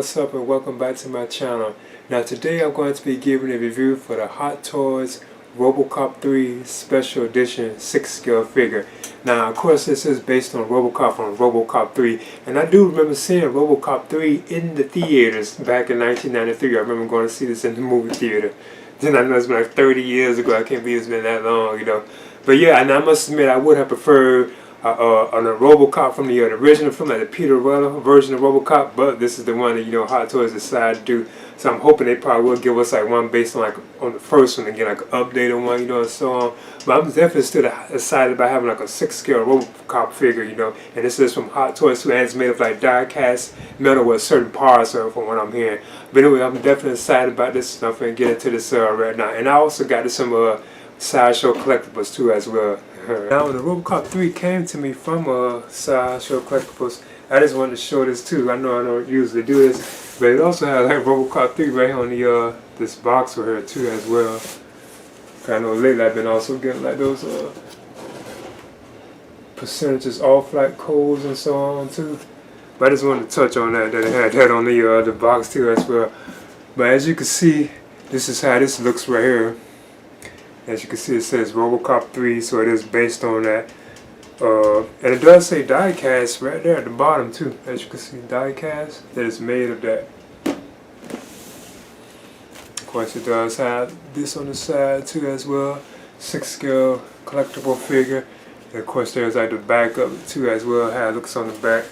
what's up and welcome back to my channel. Now today I'm going to be giving a review for the Hot Toys RoboCop 3 Special Edition 6 scale figure. Now of course this is based on RoboCop from RoboCop 3, and I do remember seeing RoboCop 3 in the theaters back in 1993. I remember going to see this in the movie theater. Then I know it's been like 30 years ago. I can't believe it's been that long, you know. But yeah, and I must admit I would have preferred on a RoboCop from the original film, like the Peter Weller version of RoboCop, but this is the one that Hot Toys decided to do. So I'm hoping they probably will give us like one based on on the first one and get like an updated one, and so on. But I'm definitely still excited about having like a 6 scale RoboCop figure, And this is from Hot Toys, and it's made of like die cast metal with certain parts, from what I'm hearing. But anyway, I'm definitely excited about this stuff and get into this right now. And I also got some Sideshow collectibles too as well. Now when the RoboCop 3 came to me from Sideshow collectibles, I just wanted to show this too. I know I don't usually do this, but it also has like RoboCop 3 right here on the this box right here too as well. I know lately I've been also getting like those percentages off like codes and so on too. But I just wanted to touch on that it had that on the box too as well. But as you can see, this is how this looks right here. As you can see, it says RoboCop 3, so it is based on that. And it does say die cast right there at the bottom too. As you can see, die cast that is made of that. Of course, it does have this on the side too as well. 6 scale collectible figure. And of course, there's like the back of it too as well. How it looks on the back.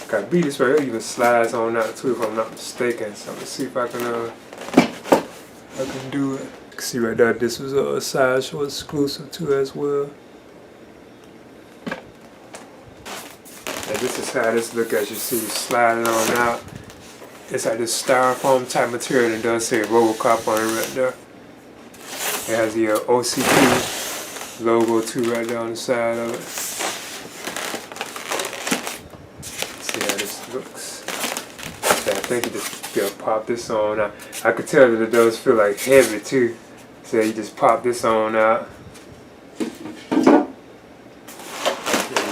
Got beat this right here, even slides on out too, if I'm not mistaken. So let's see if I can do it. You can see right there, this was a Sideshow exclusive too as well. And this is how this look, as you see, sliding on out. It's like this styrofoam type material, and it does say RoboCop on it right there. It has the OCP logo too right there on the side of it. See how this looks. Yeah, I think you just pop this on out. I could tell that it does feel like heavy too. So you just pop this on out.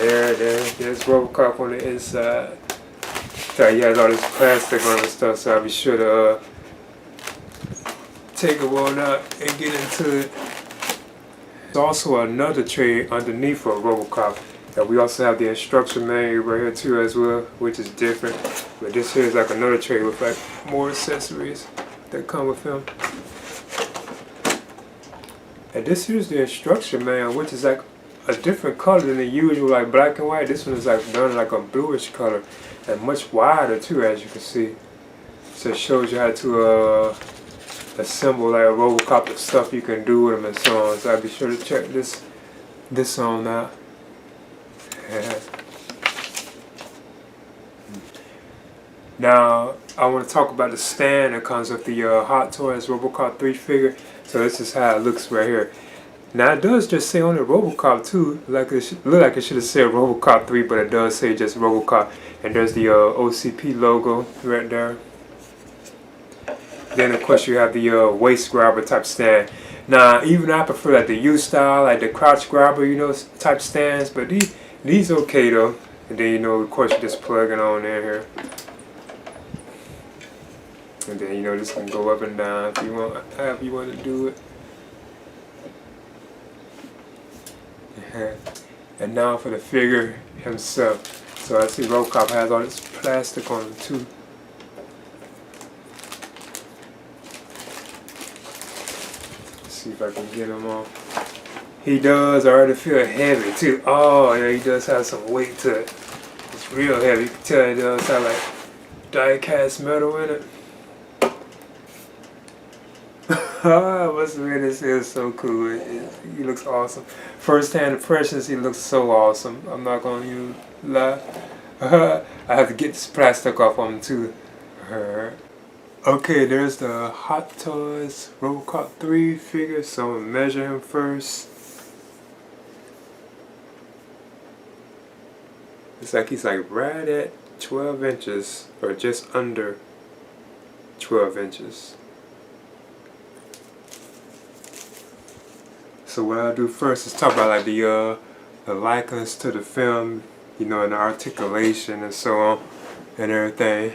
There's RoboCop on the inside. So he has all this plastic on and stuff, so I'll be sure to take it one out and get into it. There's also another tray underneath for RoboCop. And we also have the instruction manual right here too as well, which is different. But this here is like another tray with like more accessories that come with him. And this here is the instruction manual, which is like a different color than the usual like black and white. This one is like done like a bluish color and much wider too, as you can see. So it shows you how to assemble like a RoboCop, the stuff you can do with them and so on. So I'll be sure to check this on out. Yeah. Now I want to talk about the stand that comes with the Hot Toys RoboCop 3 figure. So this is how it looks right here. Now it does just say on the RoboCop 2, look like it should have said RoboCop 3, but it does say just RoboCop. And there's the OCP logo right there. Then of course you have the waist grabber type stand. Now even I prefer like the U style, like the crouch grabber, type stands. But these okay though. And then of course you just plug it on in here. And then this can go up and down if you want, however you want to do it. And now for the figure himself. So I see RoboCop has all this plastic on him too. Let's see if I can get him off. He does already feel heavy too. Oh yeah, he does have some weight to it. It's real heavy. You can tell it does have like die cast metal in it. I must admit, this is so cool. He looks awesome. First hand impressions, he looks so awesome. I'm not going to lie. I have to get this plastic off on him too. Okay, there's the Hot Toys RoboCop 3 figure, so I'm going to measure him first. It's like he's like right at 12 inches, or just under 12 inches. So what I'll do first is talk about like the likeness to the film, and the articulation and so on and everything.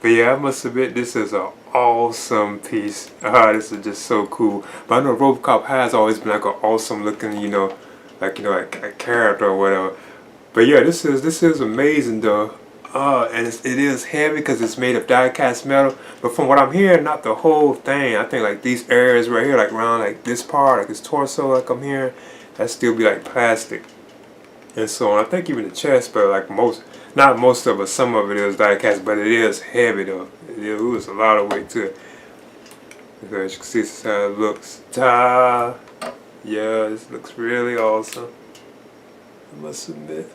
But yeah, I must admit this is an awesome piece. This is just so cool. But I know RoboCop has always been like an awesome looking, like a character or whatever. But yeah, this is amazing though. And it is heavy because it's made of die-cast metal. But from what I'm hearing, not the whole thing. I think like these areas right here, like around like this part, like his torso, like I'm hearing, that still be like plastic and so on. I think even the chest, but like not most of it, some of it is die-cast, but it is heavy though. It was a lot of weight to it. As you can see, this is how it looks. Ta! Yeah, this looks really awesome. I must admit.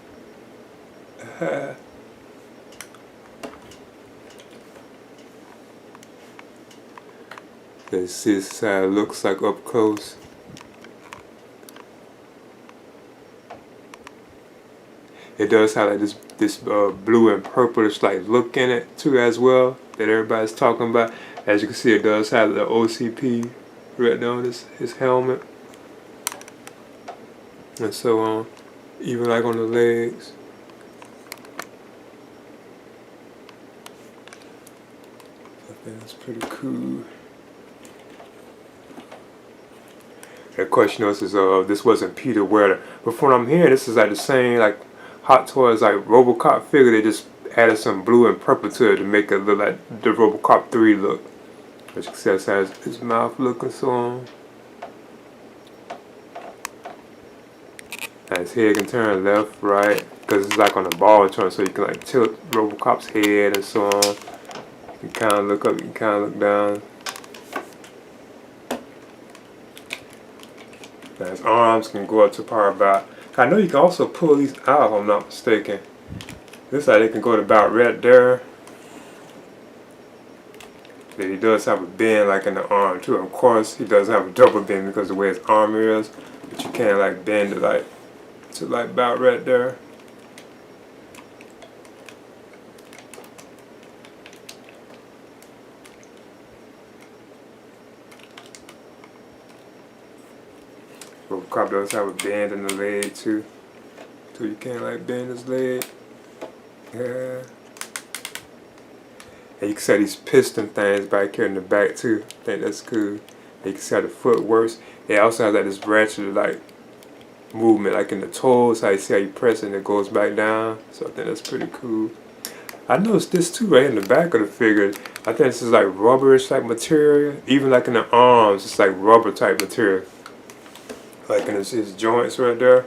Let's see, this is how it looks like up close. It does have like this blue and purplish like look in it too as well that everybody's talking about. As you can see, it does have the OCP written on his helmet and so on. Even like on the legs. I think that's pretty cool. And of course, you know, this wasn't Peter Weller. But from what I'm hearing, this is like the same like Hot Toys like RoboCop figure. They just added some blue and purple to it to make it look like the RoboCop 3 look. As you can see, it has his mouth look and so on. And his head can turn left, right, because it's like on a ball joint, so you can like tilt RoboCop's head and so on. You can kind of look up, you can kind of look down. Now his arms can go up to power about. I know you can also pull these out if I'm not mistaken. This side they can go to about right there. Then he does have a bend like in the arm too. Of course he does have a double bend because of the way his arm is. But you can't like bend it like to like about right there. RoboCop does have a bend in the leg too. So you can't like bend his leg. Yeah. And you can see these piston things back here in the back too. I think that's cool. And you can see how the foot works. It also has like this ratchet like movement like in the toes. How you see how you press it and it goes back down. So I think that's pretty cool. I noticed this too right in the back of the figure. I think this is like rubberish type material. Even like in the arms, it's like rubber type material. Like in his joints right there.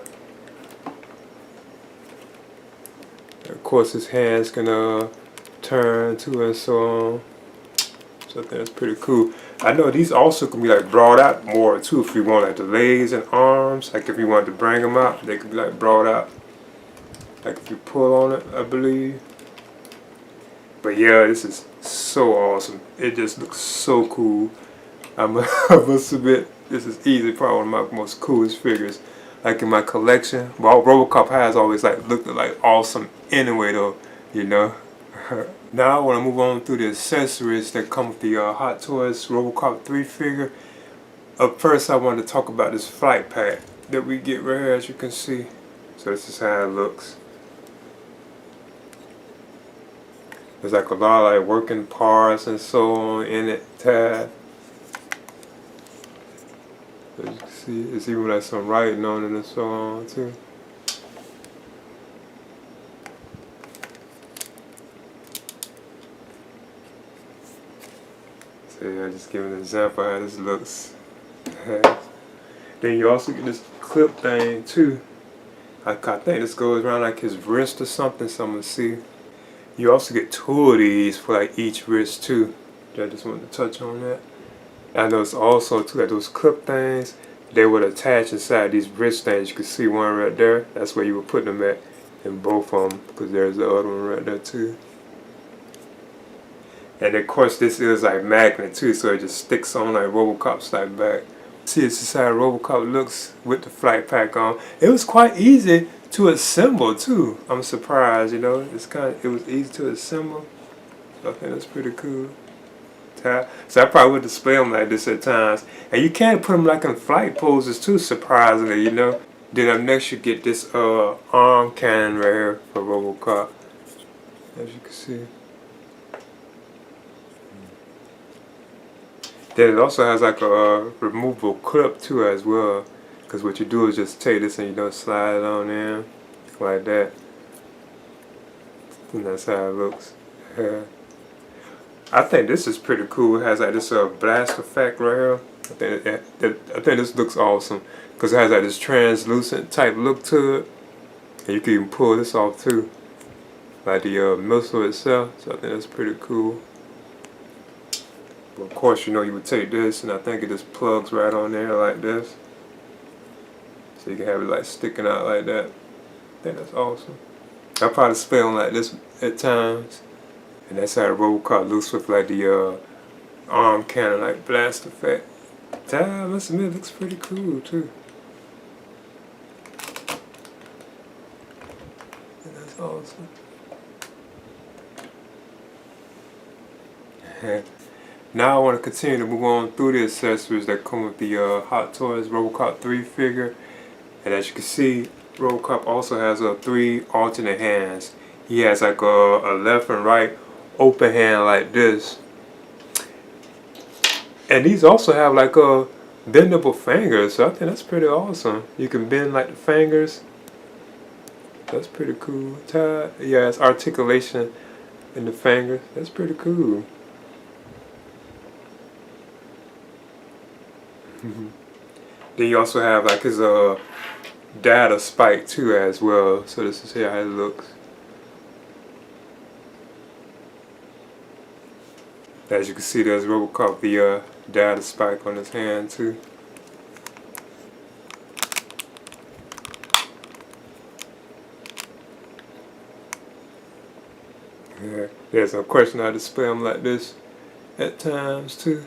And of course his hands can turn too and so on. So I think that's pretty cool. I know these also can be like brought out more too if you want like the legs and arms. Like if you want to bring them out, they could be like brought out. Like if you pull on it, I believe. But yeah, this is so awesome. It just looks so cool. I must admit, this is easily probably one of my most coolest figures. Like in my collection. Well, RoboCop has always like looked like awesome anyway though, you know. Now I want to move on through the accessories that come with the Hot Toys RoboCop 3 figure. Up first I want to talk about this flight pack that we get right here, as you can see. So this is how it looks. There's like a lot of like working parts and so on in it. Tab. As you can see, it's even like some writing on it and so on too. So yeah, just giving an example of how this looks. Then you also get this clip thing too. I think this goes around like his wrist or something, so I'm gonna see. You also get 2 of these for like each wrist too. I just wanted to touch on that. I noticed also too that those clip things, they would attach inside these wrist things. You can see one right there. That's where you would put them at in both of them, because there's the other one right there too. And of course this is like magnet too, so it just sticks on like RoboCop's like back. See, this is how RoboCop looks with the flight pack on. It was quite easy to assemble too. I'm surprised, you know. It was easy to assemble. So I think that's pretty cool. So I probably would display them like this at times. And you can put them like in flight poses too, surprisingly, you know. Then up next you get this arm cannon right here for RoboCop, as you can see. Then it also has like a removable clip too as well. Because what you do is just take this and slide it on in like that. And that's how it looks. I think this is pretty cool. It has like this blast effect right here. I think this looks awesome because it has like this translucent type look to it, and you can even pull this off too, like the missile itself. So I think that's pretty cool. But of course, you would take this, and I think it just plugs right on there like this, so you can have it like sticking out like that. I think that's awesome. I probably spray on like this at times, and that's how the RoboCop looks with like the arm cannon like blast effect. I must admit, it looks pretty cool too. And that's awesome. Now I want to continue to move on through the accessories that come with the Hot Toys RoboCop 3 figure. And as you can see, RoboCop also has 3 alternate hands. He has like a left and right open hand like this. And these also have like bendable fingers, so I think that's pretty awesome. You can bend like the fingers. That's pretty cool. Yeah, it's articulation in the fingers. That's pretty cool. Then you also have like his data spike too as well. So this is how it looks. As you can see, there's RoboCop the data spike on his hand too. Yeah, there's no question I display them like this at times too.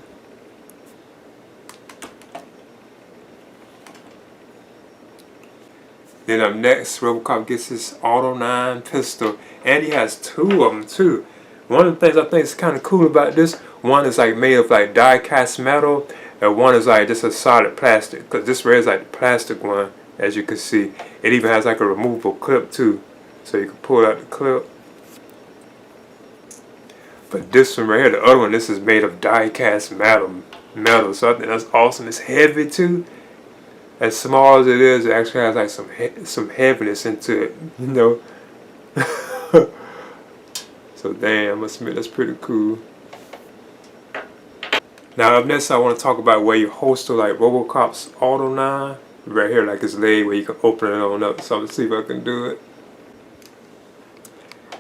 Then up next, RoboCop gets his Auto 9 pistol, and he has 2 of them too. One of the things I think is kind of cool about this, one is like made of like die-cast metal, and one is like just a solid plastic. Cause this red is like the plastic one, as you can see. It even has like a removable clip too, so you can pull out the clip. But this one right here, the other one, this is made of die-cast metal. So I think that's awesome. It's heavy too. As small as it is, it actually has like some heaviness into it, So damn, I must admit that's pretty cool. Now up next, I want to talk about where you holster like RoboCop's Auto 9. Right here, like his leg, where you can open it on up. So I'm gonna see if I can do it.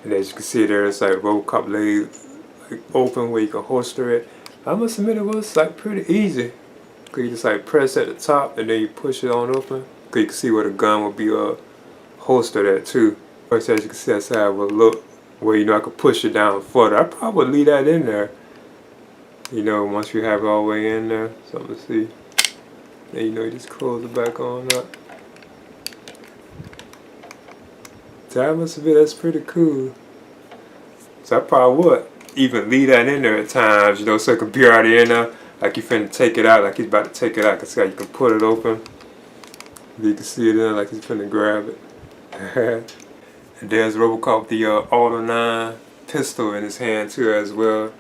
And as you can see, there's like RoboCop leg like open where you can holster it. I must admit it was like pretty easy. Cause you just like press at the top and then you push it on open. Cause you can see where the gun will be holstered at too. First, as you can see, that's how it will look. Where I could push it down further. I probably would leave that in there. Once you have it all the way in there. So let's see. Then you just close it back on up. So I must admit that's pretty cool. So I probably would even leave that in there at times, so it could be already in there. Like you finna take it out, like he's about to take it out. Cause see how you can put it open. You can see it in like he's finna grab it. And there's RoboCop the Auto 9 pistol in his hand too as well.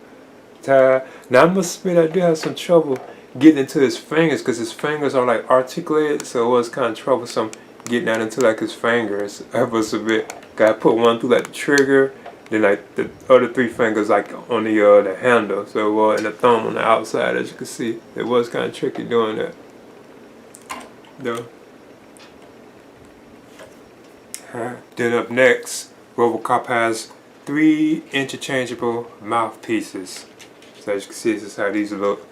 Now I must admit I do have some trouble getting into his fingers because his fingers are like articulated, so it was kind of troublesome getting that into like his fingers. I was a bit. Gotta put one through like the trigger. Then like the other 3 fingers like on the handle, so and the thumb on the outside. As you can see, it was kind of tricky doing that. No. Then up next, RoboCop has 3 interchangeable mouthpieces. So as you can see, this is how these look.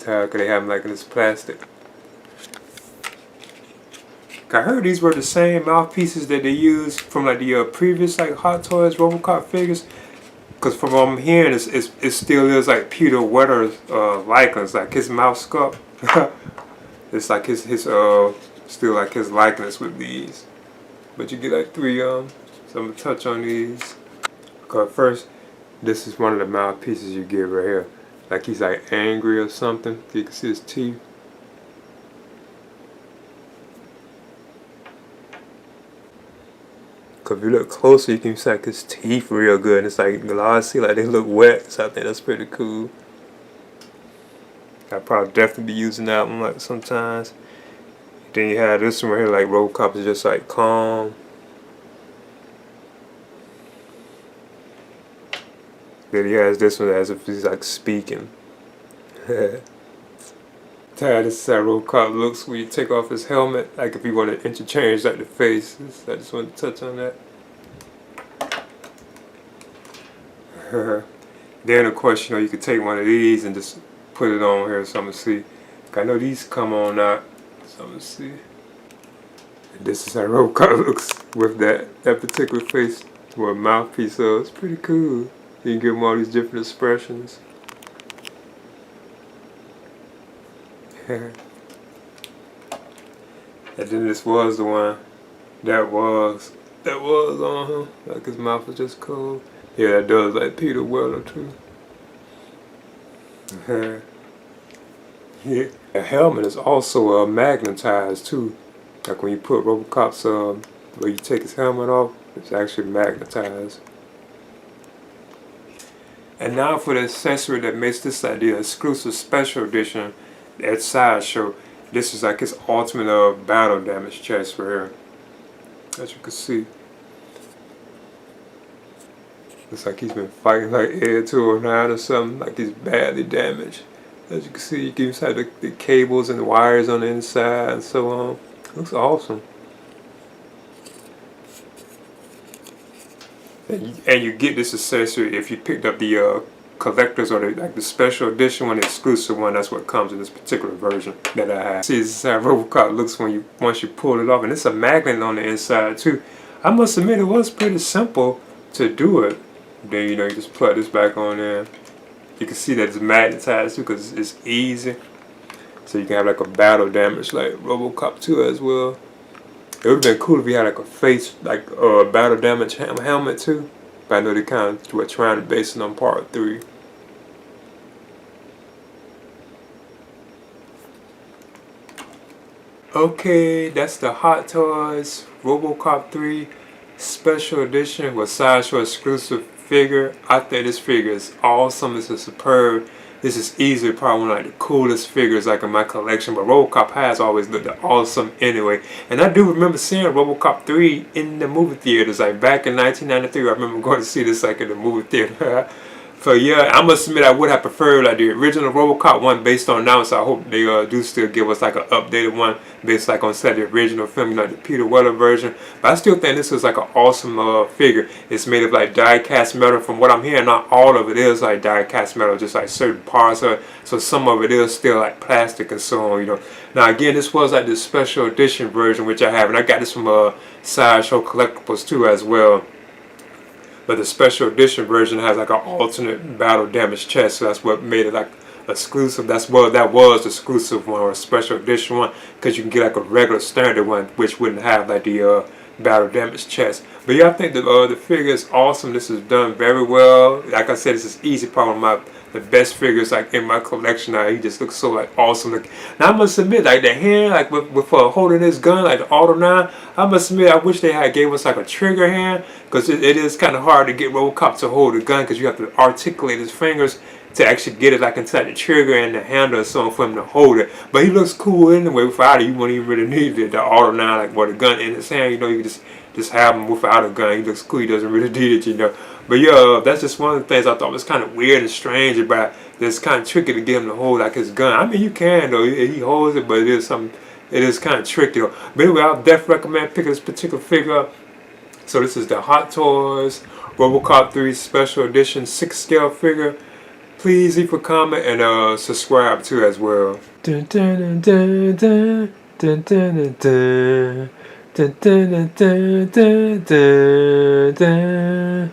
How could they have them like in this plastic? I heard these were the same mouthpieces that they used from like the previous like Hot Toys RoboCop figures. Cause from what I'm hearing, it still is like Peter Wetter's likeness, like his mouth sculpt. It's like his still like his likeness with these. But you get like 3 of them. So I'm gonna touch on these. Okay, first, this is one of the mouthpieces you get right here. Like he's like angry or something. You can see his teeth. Cause if you look closer, you can see like his teeth real good. And it's like glossy, like they look wet. So I think that's pretty cool. probably definitely be using that one like sometimes. Then you have this one right here, like RoboCop is just like calm. Then he has this one as if he's like speaking. This is how RoboCop looks when you take off his helmet. Like if you want to interchange like the faces. I just want to touch on that. Then of course, you can take one of these and just put it on here so I'm gonna see. I know these come on out, so I'm gonna see. And this is how RoboCop looks with that particular face or a mouthpiece, so it's pretty cool. You can give him all these different expressions. And then this was the one that was on him. Like his mouth was just cold. Yeah, that does like Peter Weller too. Yeah. The helmet is also magnetized too. Like when you put RoboCop's where you take his helmet off, it's actually magnetized. And now for the accessory that makes this like the exclusive special edition at Sideshow. This is like his ultimate battle damage chest right here. As you can see. Looks like he's been fighting like Ed 209 or something, like he's badly damaged. As you can see, you can have the cables and the wires on the inside and so on. Looks awesome. And you get this accessory if you picked up the collectors or the special edition one, the exclusive one. That's what comes in this particular version that I have. See, this is how RoboCop looks once you pull it off, and it's a magnet on the inside too. I must admit, it was pretty simple to do it. Then you just plug this back on there. You can see that it's magnetized too because it's easy. So you can have like a battle damage like RoboCop 2 as well. It would have been cool if you had like a face, like a battle damage helmet too. But I know they kind of were trying to base it on part 3. Okay, that's the Hot Toys RoboCop 3 Special Edition with Sideshow exclusive figure. I think this figure is awesome. This is superb. This is easily probably one of like the coolest figures like in my collection. But RoboCop has always looked awesome anyway. And I do remember seeing RoboCop 3 in the movie theaters like back in 1993. I remember going to see this like in the movie theater. So yeah, I must admit I would have preferred like the original RoboCop one based on now. So I hope they do still give us like an updated one based like on the original film, like the Peter Weller version. But I still think this is like an awesome figure. It's made of like die-cast metal. From what I'm hearing, not all of it is like die-cast metal, just like certain parts of it. So some of it is still like plastic and so on. Now again, this was like the special edition version which I have, and I got this from Sideshow Collectibles too as well. But the special edition version has like an alternate battle damage chest, so that's what made it like exclusive. That was the exclusive one or a special edition one, because you can get like a regular standard one which wouldn't have like the battle damage chest. But yeah, I think the figure is awesome. This is done very well. Like I said, this is easy, probably the best figures like in my collection now. He just looks so like awesome. Now I must admit, like the hand, like with holding this gun, like the Auto 9, I must admit I wish they had gave us like a trigger hand, because it is kind of hard to get RoboCop to hold the gun, because you have to articulate his fingers to actually get it like inside the trigger and the handle and so on for him to hold it. But he looks cool anyway. Without it, you wouldn't even really need it. The Auto 9, like with the gun in his hand, you just have him without a gun. He looks cool. He doesn't really need it, But yeah, that's just one of the things I thought was kind of weird and strange about it. It's kind of tricky to get him to hold like his gun. I mean, you can though. He holds it, but it is kind of tricky though. But anyway, I'll definitely recommend picking this particular figure up. So this is the Hot Toys RoboCop 3 Special Edition 6 scale figure. Please leave a comment and subscribe too as well. Dun, dun, dun, dun, dun, dun, dun, dun, dun, dun, dun, dun, dun, dun.